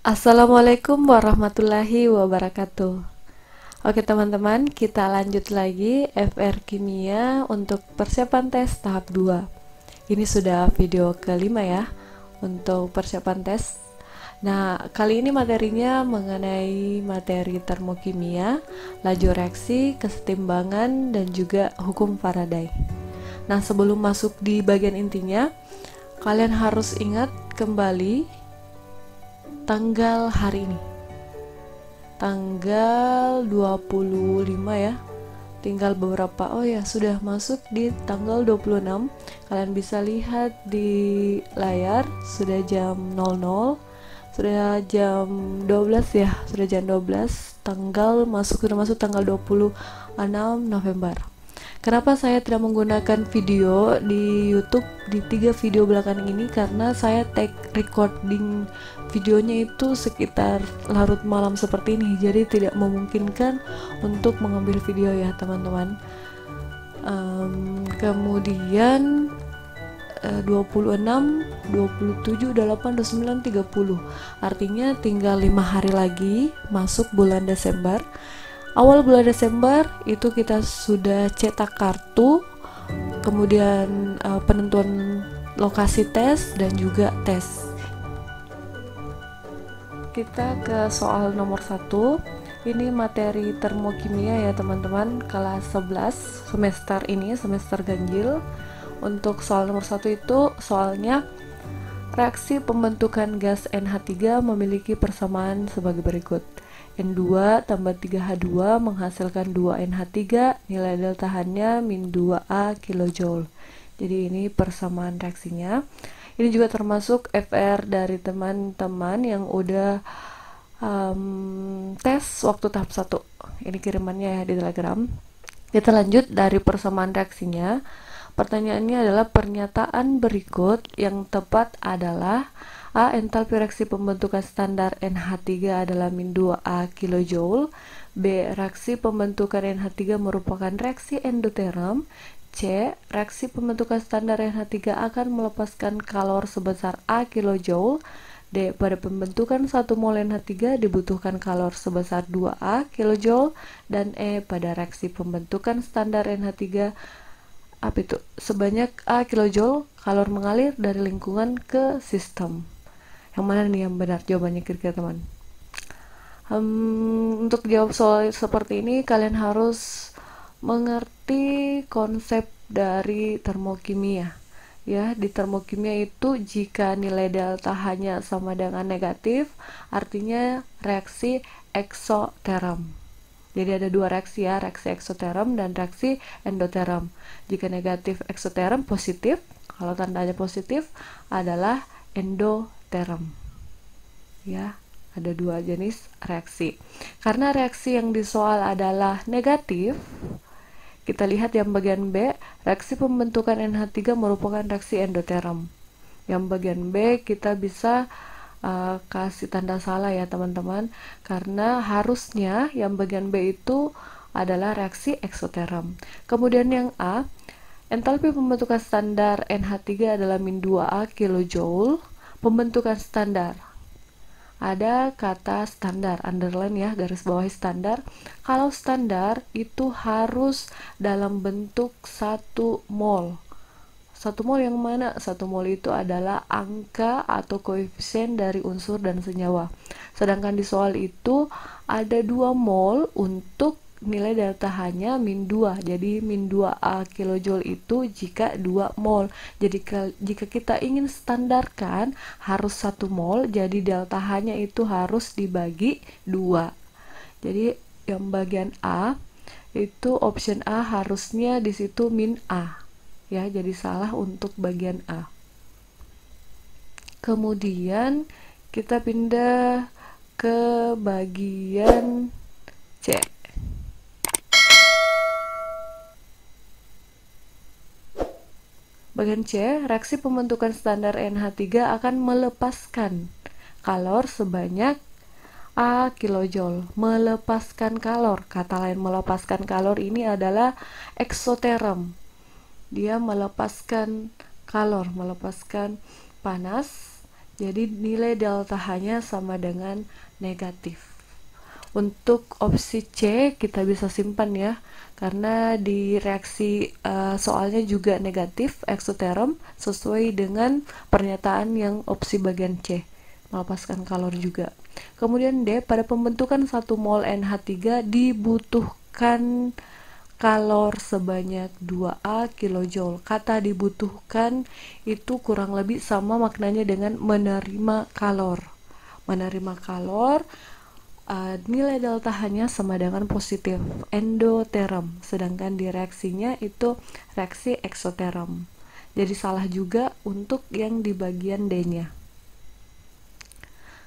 Assalamualaikum warahmatullahi wabarakatuh. Oke teman-teman, kita lanjut lagi FR Kimia untuk persiapan tes tahap 2. Ini sudah video kelima ya untuk persiapan tes. Nah, kali ini materinya mengenai materi termokimia, laju reaksi, kesetimbangan, dan juga hukum Faraday. Nah, sebelum masuk di bagian intinya, kalian harus ingat kembali tanggal hari ini, tanggal 25 ya, tinggal beberapa, oh ya sudah masuk di tanggal 26. Kalian bisa lihat di layar sudah jam 00, sudah jam 12 ya, sudah jam 12, sudah masuk tanggal 26 November. Kenapa saya tidak menggunakan video di YouTube di 3 video belakangan ini? Karena saya take recording videonya itu sekitar larut malam seperti ini, jadi tidak memungkinkan untuk mengambil video ya teman-teman. Kemudian 26, 27, 28, 29, 30, artinya tinggal 5 hari lagi masuk bulan Desember. Awal bulan Desember itu kita sudah cetak kartu, kemudian penentuan lokasi tes dan juga tes. Kita ke soal nomor 1. Ini materi termokimia ya teman-teman, kelas 11 semester ini, semester ganjil. Untuk soal nomor 1 itu soalnya reaksi pembentukan gas NH3 memiliki persamaan sebagai berikut. N2 tambah 3H2 menghasilkan 2NH3, nilai deltahannya min 2A kilojoule. Jadi ini persamaan reaksinya. Ini juga termasuk FR dari teman-teman yang udah tes waktu tahap 1. Ini kirimannya ya di Telegram. Kita lanjut dari persamaan reaksinya. Pertanyaannya adalah pernyataan berikut yang tepat adalah: A. Entalpi reaksi pembentukan standar NH3 adalah min 2A kilojoule. B. Reaksi pembentukan NH3 merupakan reaksi endoterm. C. Reaksi pembentukan standar NH3 akan melepaskan kalor sebesar A kilojoule. D. Pada pembentukan 1 mol NH3 dibutuhkan kalor sebesar 2A kilojoule. Dan E. Pada reaksi pembentukan standar NH3 sebanyak A kilojoule kalor mengalir dari lingkungan ke sistem. Yang mana nih yang benar jawabannya kira-kira teman? Untuk jawab soal seperti ini kalian harus mengerti konsep dari termokimia ya. Di termokimia itu jika nilai delta hanya sama dengan negatif, artinya reaksi eksoterm. Jadi ada dua reaksi ya, reaksi eksoterm dan reaksi endoterm. Jika negatif eksoterm positif, kalau tandanya positif adalah endoterm. Ya, ada dua jenis reaksi. Karena reaksi yang disoal adalah negatif, kita lihat yang bagian B, reaksi pembentukan NH3 merupakan reaksi endoterm. Yang bagian B kita bisa kasih tanda salah ya teman-teman, karena harusnya yang bagian B itu adalah reaksi eksoterm. Kemudian yang A, entalpi pembentukan standar NH3 adalah min 2A kilojoule. Pembentukan standar, ada kata standar, underline ya, garis bawahi standar. Kalau standar itu harus dalam bentuk 1 mol. 1 mol yang mana? 1 mol itu adalah angka atau koefisien dari unsur dan senyawa. Sedangkan di soal itu ada 2 mol untuk nilai delta hanya min 2. Jadi min 2A kilojoule itu jika 2 mol. Jadi jika kita ingin standarkan harus 1 mol, jadi delta hanya itu harus dibagi 2. Jadi yang bagian A itu option A harusnya di situ min A. Ya, jadi salah untuk bagian A. Kemudian kita pindah ke bagian C. Bagian C, reaksi pembentukan standar NH3 akan melepaskan kalor sebanyak A kilojoule. Melepaskan kalor, kata lain melepaskan kalor ini adalah eksoterm. Dia melepaskan kalor, melepaskan panas Jadi nilai delta H-nya sama dengan negatif. Untuk opsi C kita bisa simpan ya, karena di reaksi soalnya juga negatif eksoterm sesuai dengan pernyataan yang opsi bagian C, melepaskan kalor juga. Kemudian D, pada pembentukan 1 mol NH3 dibutuhkan kalor sebanyak 2A kilojoule. Kata dibutuhkan itu kurang lebih sama maknanya dengan menerima kalor. Menerima kalor, nilai delta H-nya sama dengan positif endoterm, sedangkan di reaksinya itu reaksi eksoterm. Jadi salah juga untuk yang di bagian D-nya.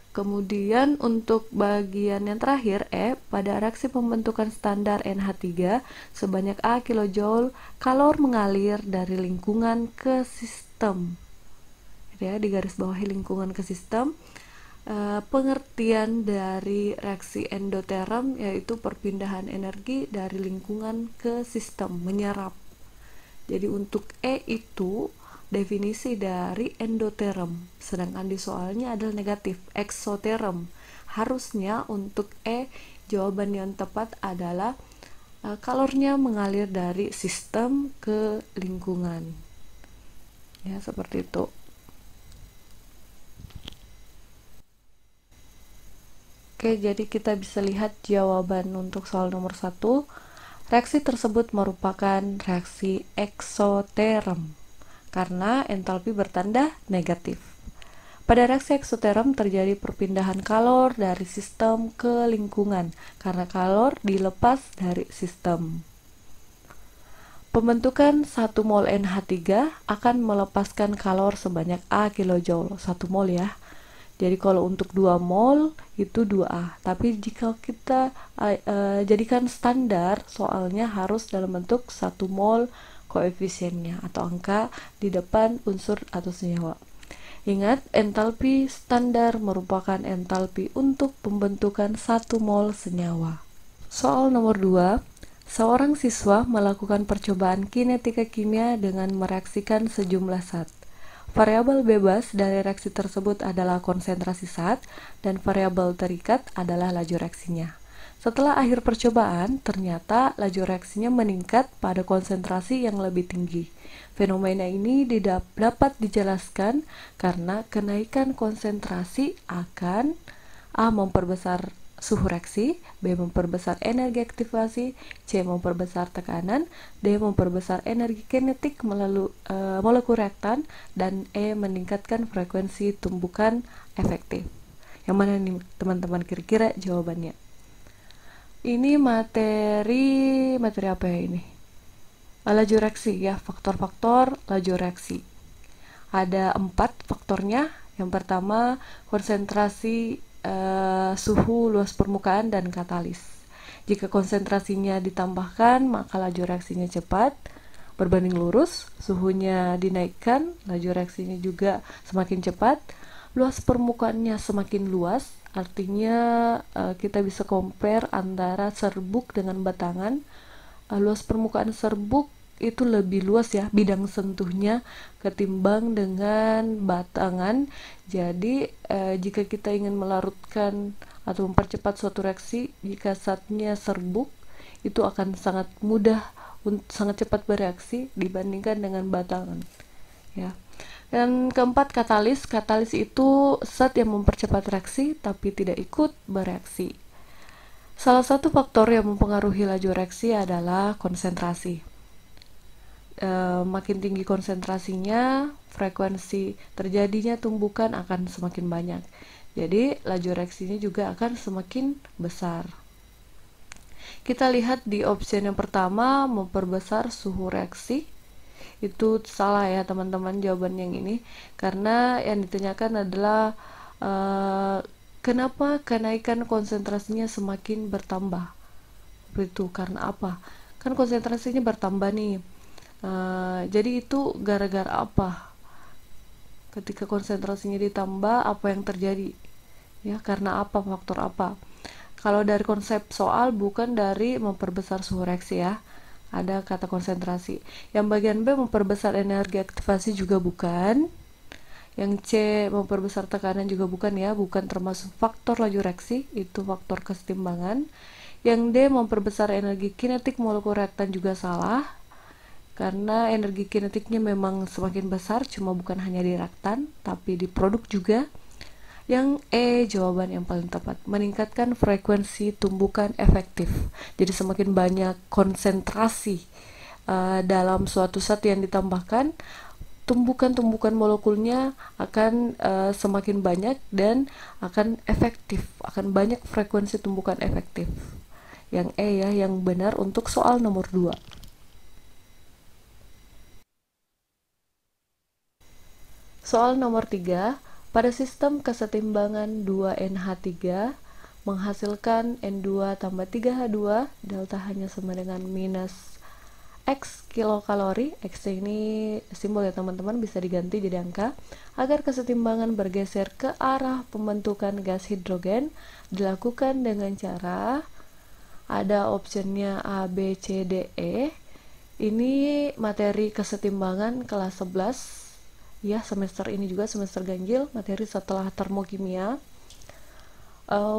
Kemudian untuk bagian yang terakhir E, pada reaksi pembentukan standar NH3 sebanyak A kilojoule kalor mengalir dari lingkungan ke sistem. Ya, di garis bawahi lingkungan ke sistem. Pengertian dari reaksi endoterm yaitu perpindahan energi dari lingkungan ke sistem, menyerap. Jadi untuk E itu definisi dari endoterm, sedangkan di soalnya adalah negatif, eksoterm. Harusnya untuk E jawaban yang tepat adalah kalornya mengalir dari sistem ke lingkungan. Ya, seperti itu. Oke, jadi kita bisa lihat jawaban untuk soal nomor 1. Reaksi tersebut merupakan reaksi eksoterm karena entalpi bertanda negatif. Pada reaksi eksoterm terjadi perpindahan kalor dari sistem ke lingkungan karena kalor dilepas dari sistem. Pembentukan 1 mol NH3 akan melepaskan kalor sebanyak A kilojoule, 1 mol ya. Jadi kalau untuk 2 mol itu 2A. Tapi jika kita jadikan standar, soalnya harus dalam bentuk 1 mol koefisiennya atau angka di depan unsur atau senyawa. Ingat, entalpi standar merupakan entalpi untuk pembentukan 1 mol senyawa. Soal nomor 2, seorang siswa melakukan percobaan kinetika kimia dengan mereaksikan sejumlah zat. Variabel bebas dari reaksi tersebut adalah konsentrasi zat dan variabel terikat adalah laju reaksinya. Setelah akhir percobaan, ternyata laju reaksinya meningkat pada konsentrasi yang lebih tinggi. Fenomena ini dapat dijelaskan karena kenaikan konsentrasi akan A. memperbesar suhu reaksi, B. memperbesar energi aktivasi, C. memperbesar tekanan, D. memperbesar energi kinetik melalui molekul reaktan, dan E. meningkatkan frekuensi tumbukan efektif. Yang mana nih teman-teman kira-kira jawabannya? Ini materi apa ya ini? Laju reaksi ya, faktor-faktor laju reaksi. Ada 4 faktornya. Yang pertama, konsentrasi suhu, luas permukaan, dan katalis. Jika konsentrasinya ditambahkan, maka laju reaksinya cepat berbanding lurus. Suhunya dinaikkan, laju reaksinya juga semakin cepat. Luas permukaannya semakin luas, artinya kita bisa compare antara serbuk dengan batangan. Luas permukaan serbuk itu lebih luas ya bidang sentuhnya ketimbang dengan batangan. Jadi jika kita ingin melarutkan atau mempercepat suatu reaksi, jika zatnya serbuk itu akan sangat mudah, sangat cepat bereaksi dibandingkan dengan batangan ya. Dan keempat, katalis. Katalis itu zat yang mempercepat reaksi tapi tidak ikut bereaksi. Salah satu faktor yang mempengaruhi laju reaksi adalah konsentrasi. Makin tinggi konsentrasinya, frekuensi terjadinya tumbukan akan semakin banyak. Jadi laju reaksinya juga akan semakin besar. Kita lihat di opsi yang pertama, memperbesar suhu reaksi. Itu salah ya teman-teman jawaban yang ini, karena yang ditanyakan adalah kenapa kenaikan konsentrasinya semakin bertambah. Itu karena apa? Kan konsentrasinya bertambah nih. Jadi itu gara-gara apa? Ketika konsentrasinya ditambah, apa yang terjadi? Ya, karena apa? Faktor apa? Kalau dari konsep soal bukan dari memperbesar suhu reaksi ya. Ada kata konsentrasi. Yang bagian B memperbesar energi aktivasi juga bukan. Yang C, memperbesar tekanan juga bukan ya, bukan termasuk faktor laju reaksi, itu faktor kesetimbangan. Yang D, memperbesar energi kinetik molekul reaktan juga salah, karena energi kinetiknya memang semakin besar, cuma bukan hanya di reaktan, tapi di produk juga. Yang E, jawaban yang paling tepat, meningkatkan frekuensi tumbukan efektif. Jadi semakin banyak konsentrasi dalam suatu zat yang ditambahkan, tumbukan-tumbukan molekulnya akan semakin banyak dan akan efektif, akan banyak frekuensi tumbukan efektif. Yang E ya, yang benar untuk soal nomor 2. Soal nomor 3, pada sistem kesetimbangan 2NH3 menghasilkan N2 tambah 3H2, delta hanya sama dengan minus X kilokalori. X ini simbol ya teman-teman, bisa diganti jadi angka. Agar kesetimbangan bergeser ke arah pembentukan gas hidrogen dilakukan dengan cara, ada optionnya A, B, C, D, E. Ini materi kesetimbangan kelas 11 ya, semester ini juga semester ganjil, materi setelah termokimia.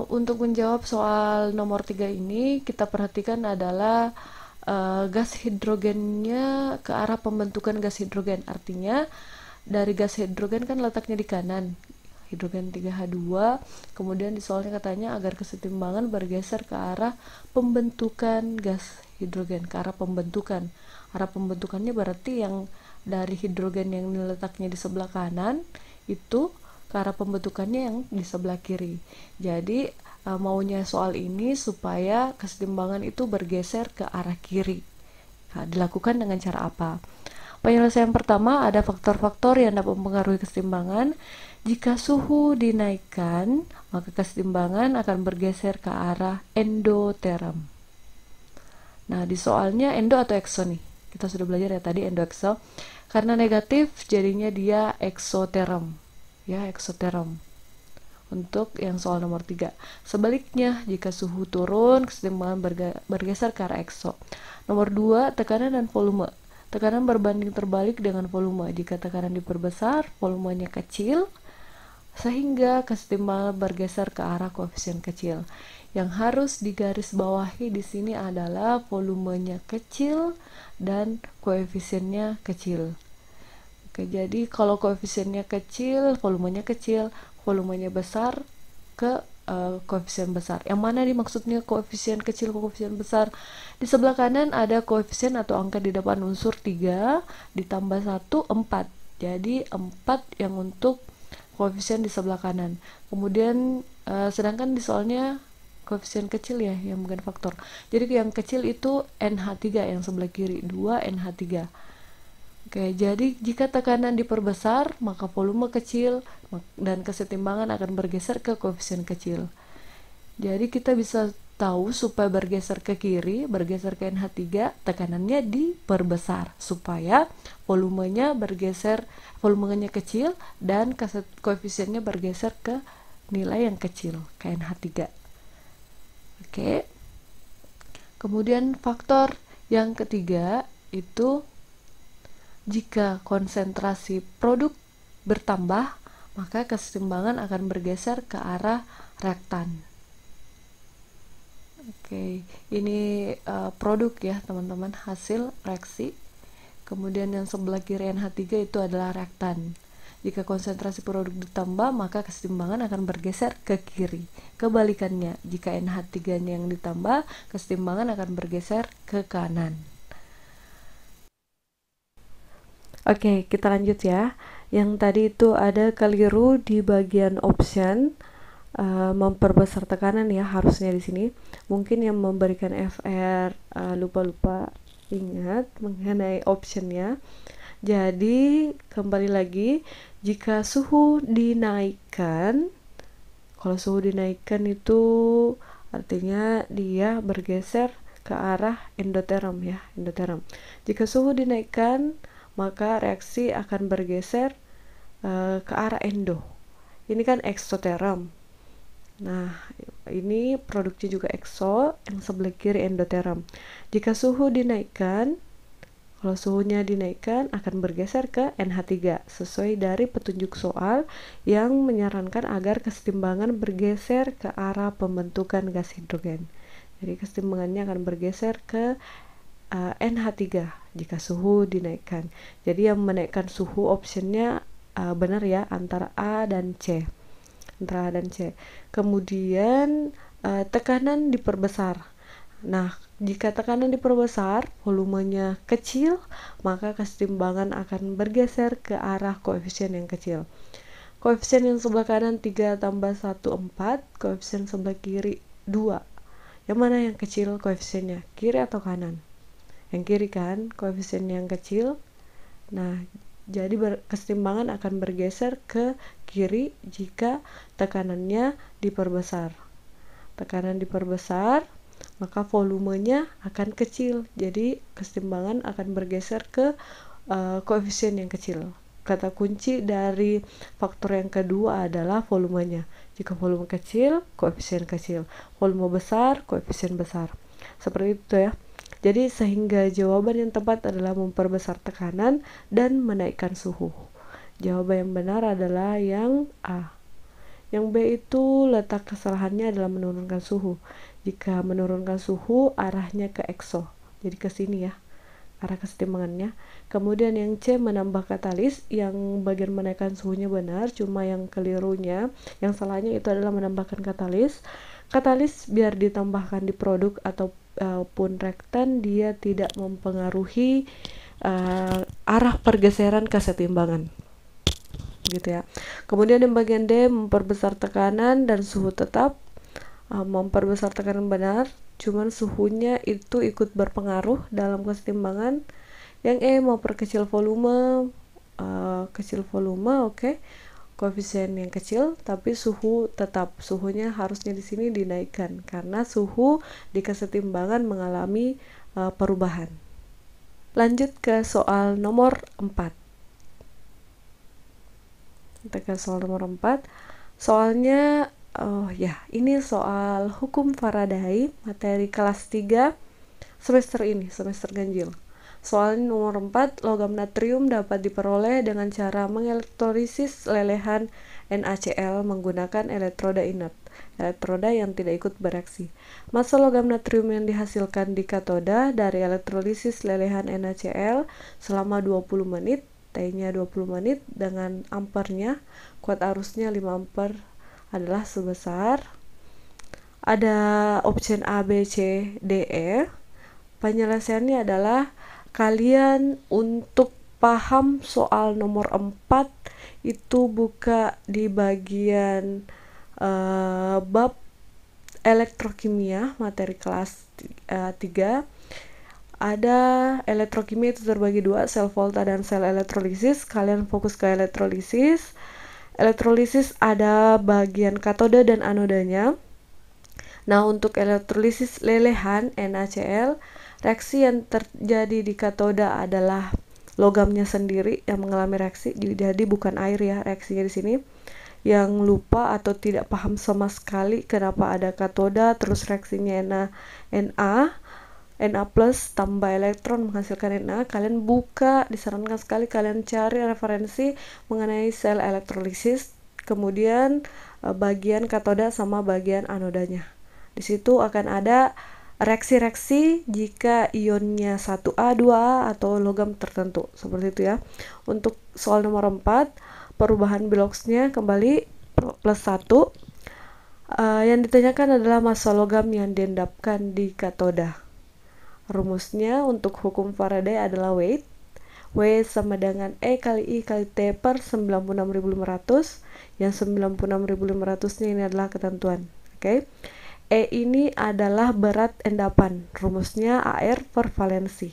Untuk menjawab soal nomor 3 ini, kita perhatikan adalah gas hidrogennya ke arah pembentukan gas hidrogen. Artinya dari gas hidrogen kan letaknya di kanan, hidrogen 3H2, kemudian di soalnya katanya agar kesetimbangan bergeser ke arah pembentukan gas hidrogen, ke arah pembentukan. Arah pembentukannya berarti yang dari hidrogen yang letaknya di sebelah kanan itu ke arah pembentukannya yang di sebelah kiri. Jadi maunya soal ini supaya kesetimbangan itu bergeser ke arah kiri. Nah, dilakukan dengan cara apa? Penyelesaian pertama, ada faktor-faktor yang dapat mempengaruhi kesetimbangan. Jika suhu dinaikkan, maka kesetimbangan akan bergeser ke arah endoterm. Nah, di soalnya endo atau exo nih. Kita sudah belajar ya tadi endo exo. Karena negatif, jadinya dia exoterm. Ya, exoterm. Untuk yang soal nomor 3. Sebaliknya, jika suhu turun, kesetimbangan bergeser ke arah exo. Nomor 2, tekanan dan volume. Tekanan berbanding terbalik dengan volume. Jika tekanan diperbesar, volumenya kecil, sehingga kesetimbangan bergeser ke arah koefisien kecil. Yang harus digarisbawahi di sini adalah volumenya kecil dan koefisiennya kecil. Oke, jadi kalau koefisiennya kecil, volumenya besar ke koefisien besar. Yang mana nih maksudnya koefisien kecil, koefisien besar? Di sebelah kanan ada koefisien atau angka di depan unsur 3 ditambah 1, 4. Jadi 4 yang untuk koefisien di sebelah kanan. Kemudian sedangkan di soalnya koefisien kecil ya yang bukan faktor. Jadi yang kecil itu NH3 yang sebelah kiri, 2 NH3. Oke, jadi jika tekanan diperbesar, maka volume kecil dan kesetimbangan akan bergeser ke koefisien kecil. Jadi kita bisa tahu supaya bergeser ke kiri, bergeser ke NH3, tekanannya diperbesar supaya volumenya kecil dan koefisiennya bergeser ke nilai yang kecil, ke NH3. Oke. Kemudian faktor yang ketiga itu jika konsentrasi produk bertambah, maka kesetimbangan akan bergeser ke arah reaktan. Oke, ini produk ya teman-teman, hasil reaksi. Kemudian yang sebelah kiri NH3 itu adalah reaktan. Jika konsentrasi produk ditambah, maka kesetimbangan akan bergeser ke kiri. Kebalikannya, jika NH3-nya yang ditambah, kesetimbangan akan bergeser ke kanan. Oke, kita lanjut ya. Yang tadi itu ada keliru di bagian option, memperbesar tekanan ya harusnya di sini. Mungkin yang memberikan FR lupa-lupa ingat mengenai optionnya. Jadi kembali lagi, jika suhu dinaikkan, kalau suhu dinaikkan itu artinya dia bergeser ke arah endoterm ya, endoterm. Jika suhu dinaikkan, maka reaksi akan bergeser ke arah endo. Ini kan exoterm. Nah, ini produknya juga exo, yang sebelah kiri endoterm. Jika suhu dinaikkan, Kalau suhunya dinaikkan akan bergeser ke NH3 sesuai dari petunjuk soal yang menyarankan agar kesetimbangan bergeser ke arah pembentukan gas hidrogen. Jadi kesetimbangannya akan bergeser ke NH3 jika suhu dinaikkan. Jadi yang menaikkan suhu optionnya benar ya, antara A dan C. Antara A dan C. Kemudian tekanan diperbesar. Nah, jika tekanan diperbesar, volumenya kecil, maka kesetimbangan akan bergeser ke arah koefisien yang kecil. Koefisien yang sebelah kanan 3 tambah 1, 4. Koefisien sebelah kiri 2. Yang mana yang kecil koefisiennya? Kiri atau kanan? Yang kiri kan, koefisien yang kecil. Nah, jadi kesetimbangan akan bergeser ke kiri jika tekanannya diperbesar. Tekanan diperbesar, maka volumenya akan kecil, jadi kesetimbangan akan bergeser ke koefisien yang kecil. Kata kunci dari faktor yang kedua adalah volumenya. Jika volume kecil, koefisien kecil. Volume besar, koefisien besar. Seperti itu ya. Jadi sehingga jawaban yang tepat adalah memperbesar tekanan dan menaikkan suhu. Jawaban yang benar adalah yang A. Yang B itu letak kesalahannya adalah menurunkan suhu. Jika menurunkan suhu, arahnya ke exo, jadi ke sini ya, arah kesetimbangannya. Kemudian yang C menambah katalis, yang bagian menaikkan suhunya benar, cuma yang kelirunya, yang salahnya itu adalah menambahkan katalis. Katalis biar ditambahkan di produk ataupun reaktan, dia tidak mempengaruhi arah pergeseran kesetimbangan. Gitu ya. Kemudian yang bagian D memperbesar tekanan dan suhu tetap. Memperbesar tekanan benar, cuman suhunya itu ikut berpengaruh dalam kesetimbangan. Yang E memperkecil volume, oke. Koefisien yang kecil, tapi suhu tetap, suhunya harusnya di sini dinaikkan karena suhu di kesetimbangan mengalami perubahan. Lanjut ke soal nomor 4. Kita ke soal nomor 4. Soalnya ini soal hukum Faraday, materi kelas 3 semester ini, semester ganjil. Soal nomor 4, logam natrium dapat diperoleh dengan cara mengelektrolisis lelehan NaCl menggunakan elektroda inert, elektroda yang tidak ikut bereaksi. Massa logam natrium yang dihasilkan di katoda dari elektrolisis lelehan NaCl selama 20 menit, T-nya 20 menit dengan ampernya, kuat arusnya 5 ampere adalah sebesar, ada option A, B, C, D, E. Penyelesaiannya adalah kalian untuk paham soal nomor 4 itu buka di bagian bab elektrokimia, materi kelas 3. Ada elektrokimia itu terbagi 2, sel volta dan sel elektrolisis. Kalian fokus ke elektrolisis. Elektrolisis ada bagian katoda dan anodanya. Nah, untuk elektrolisis lelehan NaCl, reaksi yang terjadi di katoda adalah logamnya sendiri yang mengalami reaksi, jadi bukan air ya reaksinya di sini. Yang lupa atau tidak paham sama sekali kenapa ada katoda terus reaksinya Na plus tambah elektron menghasilkan Na, kalian buka, disarankan sekali kalian cari referensi mengenai sel elektrolisis, kemudian bagian katoda sama bagian anodanya. Di situ akan ada reaksi-reaksi jika ionnya 1A, 2A atau logam tertentu, seperti itu ya. Untuk soal nomor 4, perubahan Biloxnya kembali plus 1. Yang ditanyakan adalah massa logam yang diendapkan di katoda. Rumusnya untuk hukum Faraday adalah weight. W sama dengan E kali I kali T per 96.500. Yang 96.500-nya ini adalah ketentuan. Oke. E ini adalah berat endapan. Rumusnya AR per valensi.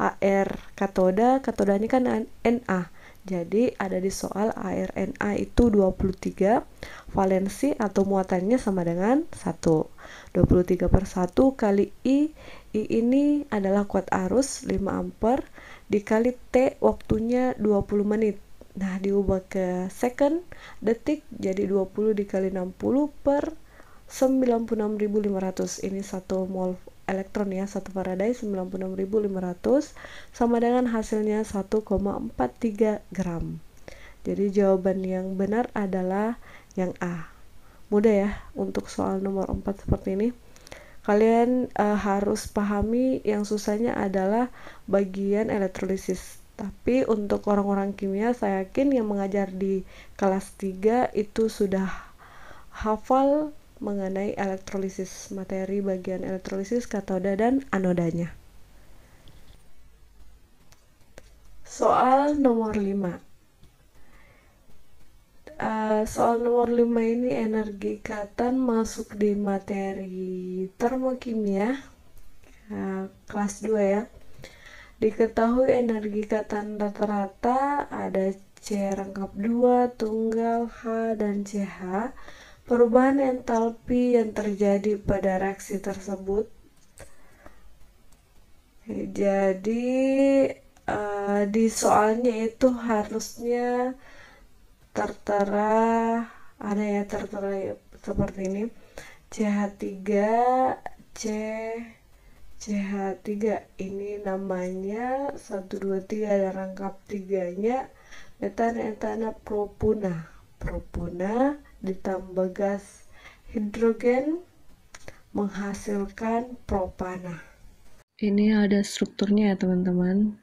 AR katoda, katodanya kan Na. Jadi ada di soal AR Na itu 23, valensi atau muatannya sama dengan 1. 23 per 1 kali I ini adalah kuat arus 5 ampere dikali T, waktunya 20 menit. Nah, diubah ke second, detik, jadi 20 dikali 60 per 96.500. Ini 1 mol elektron ya. 1 Faraday 96.500 sama dengan hasilnya 1,43 gram. Jadi jawaban yang benar adalah yang A. Mudah ya untuk soal nomor 4 seperti ini. Kalian harus pahami yang susahnya adalah bagian elektrolisis. Tapi untuk orang-orang kimia, saya yakin yang mengajar di kelas 3 itu sudah hafal mengenai elektrolisis, materi bagian elektrolisis katoda dan anodanya. Soal nomor 5. Soal nomor 5 ini energi ikatan masuk di materi termokimia kelas 2 ya. Diketahui energi ikatan rata-rata ada C rangkap 2, tunggal, H, dan CH. Perubahan entalpi yang terjadi pada reaksi tersebut. Jadi di soalnya itu harusnya tertera, ada ya tertera seperti ini. CH3, CH3 ini namanya 1, 2, 3 ada rangkap 3-nya metana propuna ditambah gas hidrogen menghasilkan propana. Ini ada strukturnya ya teman-teman,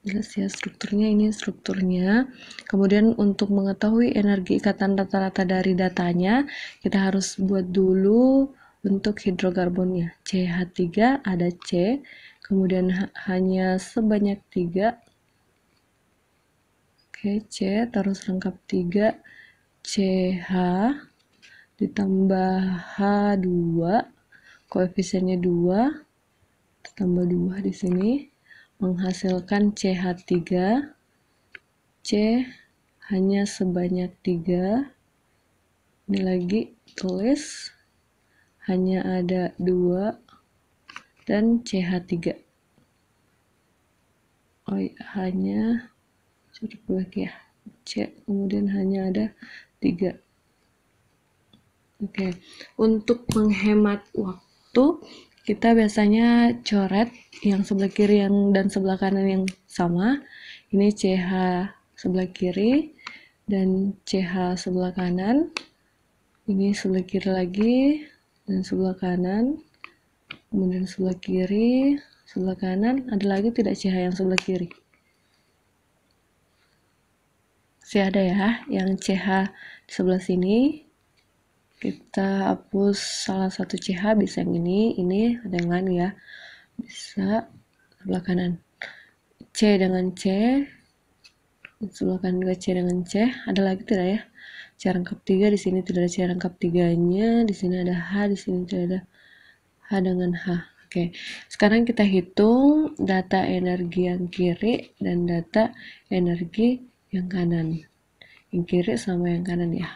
jelas ya strukturnya, ini strukturnya. Kemudian untuk mengetahui energi ikatan rata-rata dari datanya, kita harus buat dulu untuk hidrokarbonnya. CH3 ada C, kemudian hanya sebanyak 3. Oke, C terus rangkap 3, CH ditambah H2, koefisiennya 2, tambah 2 di sini menghasilkan CH3. C hanya sebanyak 3. Ini lagi tulis hanya ada 2 dan CH3. Hanya lagi ya. C kemudian hanya ada 3. Oke, untuk menghemat waktu kita biasanya coret yang sebelah kiri dan sebelah kanan yang sama. Ini CH sebelah kiri dan CH sebelah kanan. Ini sebelah kiri lagi dan sebelah kanan. Kemudian sebelah kiri, sebelah kanan. Ada lagi tidak CH yang sebelah kiri? Masih ada ya, yang CH di sebelah sini. Kita hapus salah satu CH, bisa yang ini ada yang lain ya, bisa sebelah kanan C dengan C, sebelah kanan juga C dengan C. Ada lagi tidak ya? C rangkap 3 di sini tidak ada C rangkap 3-nya, di sini ada H, di sini tidak ada H dengan H. Oke, sekarang kita hitung data energi yang kiri dan data energi yang kanan. Yang kiri sama yang kanan ya.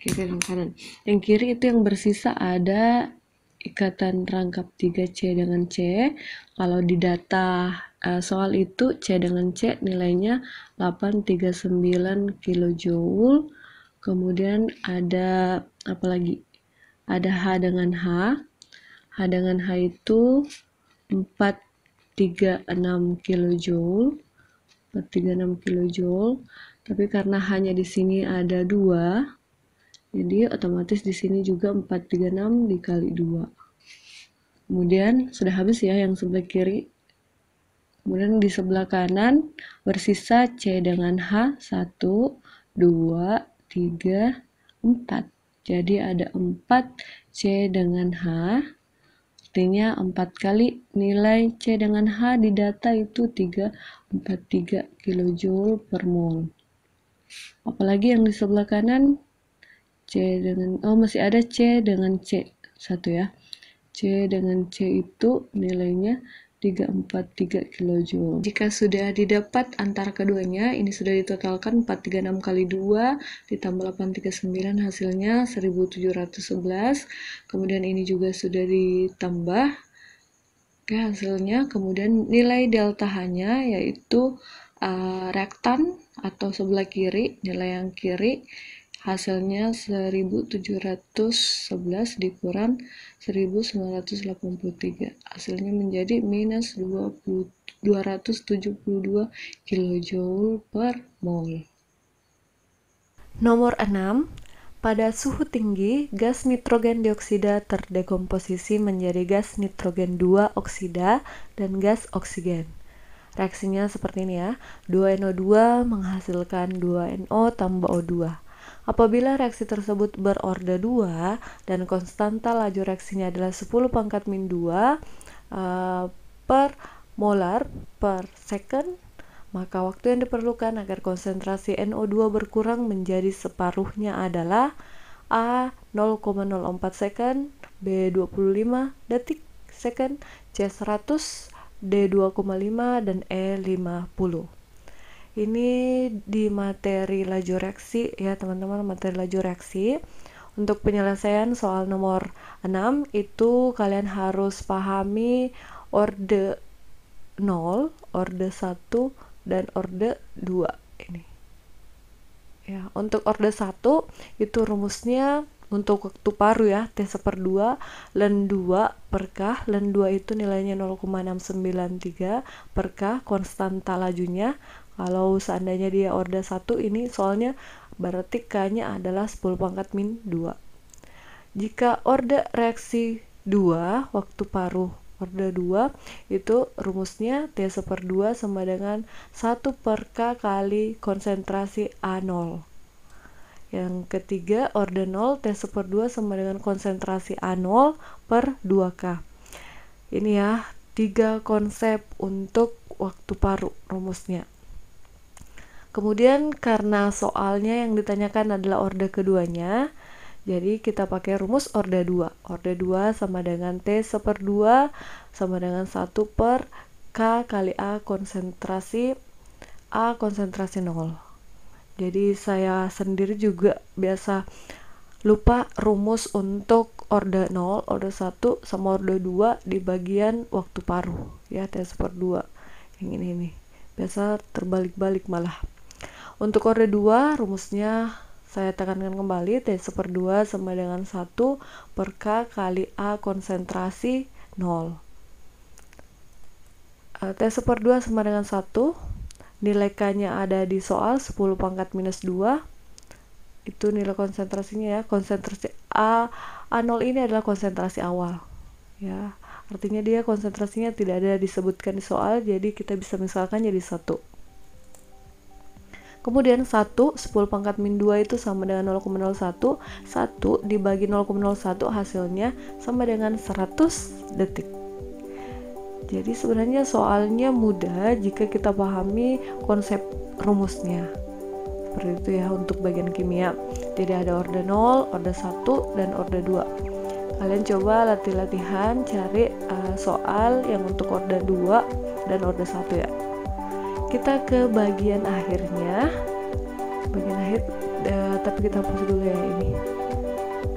Kiri dan kanan. Yang kiri itu yang bersisa ada ikatan rangkap 3C dengan C. Kalau di data soal itu C dengan C nilainya 839 kJ. Kemudian ada apa lagi? Ada H dengan H. H dengan H itu 436 kJ. 436 kJ. Tapi karena hanya di sini ada 2, jadi otomatis di sini juga 436 dikali 2. Kemudian sudah habis ya yang sebelah kiri. Kemudian di sebelah kanan bersisa C dengan H 1, 2, 3, 4. Jadi ada 4 C dengan H. Artinya 4 kali nilai C dengan H di data itu 343 kJ per mol. Apalagi yang di sebelah kanan C dengan masih ada C dengan C 1 ya. C dengan C itu nilainya 343 kJ. Jika sudah didapat antara keduanya, ini sudah ditotalkan 436 kali 2 ditambah 839 hasilnya 1711. Kemudian ini juga sudah ditambah. Oke, hasilnya kemudian nilai delta H-nya yaitu reaktan atau sebelah kiri, nilai yang kiri Hasilnya 1711 dikurang 1983. Hasilnya menjadi minus 272 kilojoule per mol. Nomor 6. Pada suhu tinggi, gas nitrogen dioksida terdekomposisi menjadi gas nitrogen 2 oksida dan gas oksigen. Reaksinya seperti ini ya, 2NO2 menghasilkan 2NO tambah O2. Apabila reaksi tersebut berorde 2 dan konstanta laju reaksinya adalah 10⁻², per molar per second, maka waktu yang diperlukan agar konsentrasi NO2 berkurang menjadi separuhnya adalah A 0,04 second, B 25 detik second, C 100, D 2,5, dan E 50. Ini di materi laju reaksi ya teman-teman, materi laju reaksi. Untuk penyelesaian soal nomor 6 itu kalian harus pahami orde 0, orde 1, dan orde 2 ini. Ya, untuk orde 1 itu rumusnya untuk waktu paru ya, T/2 ln 2 per K. Ln 2 itu nilainya 0,693 per K, konstanta lajunya. Kalau seandainya dia orde 1 ini soalnya berarti K-nya adalah 10⁻². Jika orde reaksi 2 waktu paru orde 2 itu rumusnya T/2 sama dengan 1 per K kali konsentrasi A0. Yang ketiga orde 0 T/2 sama dengan konsentrasi A0 per 2K. Ini ya 3 konsep untuk waktu paru rumusnya. Kemudian karena soalnya yang ditanyakan adalah orde keduanya, jadi kita pakai rumus orde 2. Orde 2 sama dengan T/2 sama dengan 1 per K kali A konsentrasi 0. Jadi saya sendiri juga biasa lupa rumus untuk orde 0, orde 1 sama orde 2 di bagian waktu paru ya, T/2 yang ini nih. Biasa terbalik-balik malah. Untuk orde 2 rumusnya saya tekankan kembali, T/2 sama dengan 1 per K kali A konsentrasi 0. T/2 sama dengan 1, nilai K-nya ada di soal 10⁻², itu nilai konsentrasinya ya, konsentrasi A0 ini adalah konsentrasi awal ya, artinya dia konsentrasinya tidak ada disebutkan di soal, jadi kita bisa misalkan jadi 1. Kemudian 1, 10⁻² itu sama dengan 0,01, 1 dibagi 0,01 hasilnya sama dengan 100 detik. Jadi sebenarnya soalnya mudah jika kita pahami konsep rumusnya. Seperti itu ya untuk bagian kimia. Jadi ada orde 0, orde 1, dan orde 2. Kalian coba latih-latihan cari soal yang untuk orde 2 dan orde 1 ya. Kita ke bagian akhirnya. Bagian akhir, tapi kita hapus dulu ya ini.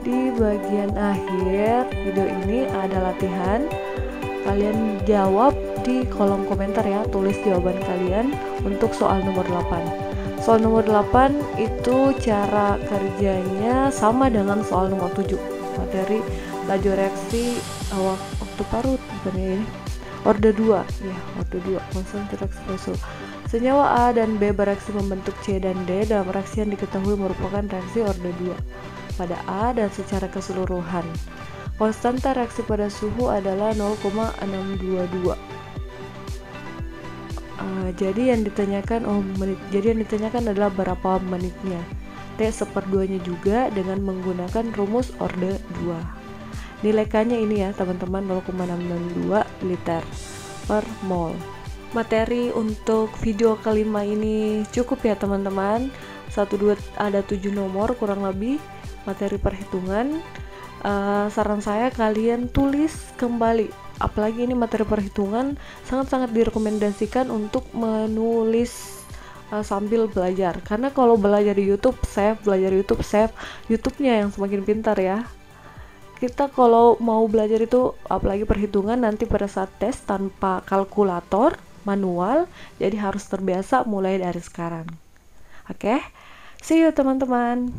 Di bagian akhir video ini ada latihan. Kalian jawab di kolom komentar ya, tulis jawaban kalian untuk soal nomor 8. Soal nomor 8 itu cara kerjanya sama dengan soal nomor 7. Materi laju reaksi waktu paru ini. Orde 2 ya, orde 2 konsentrasi reaksi. Senyawa A dan B bereaksi membentuk C dan D dalam reaksi yang diketahui merupakan reaksi orde 2 pada A dan secara keseluruhan. Konstanta reaksi pada suhu adalah 0,622. Jadi yang ditanyakan adalah berapa menitnya. T/2-nya juga dengan menggunakan rumus orde 2. Nilai K-nya ini ya teman-teman, 0,662 liter per mol. Materi untuk video kelima ini cukup ya teman-teman. 1, 2 ada 7 nomor kurang lebih materi perhitungan. Saran saya kalian tulis kembali, apalagi ini materi perhitungan sangat-sangat direkomendasikan untuk menulis sambil belajar, karena kalau belajar di YouTube save, YouTube-nya yang semakin pintar ya. Kita kalau mau belajar itu apalagi perhitungan nanti pada saat tes tanpa kalkulator manual, jadi harus terbiasa mulai dari sekarang. Oke, see you teman-teman.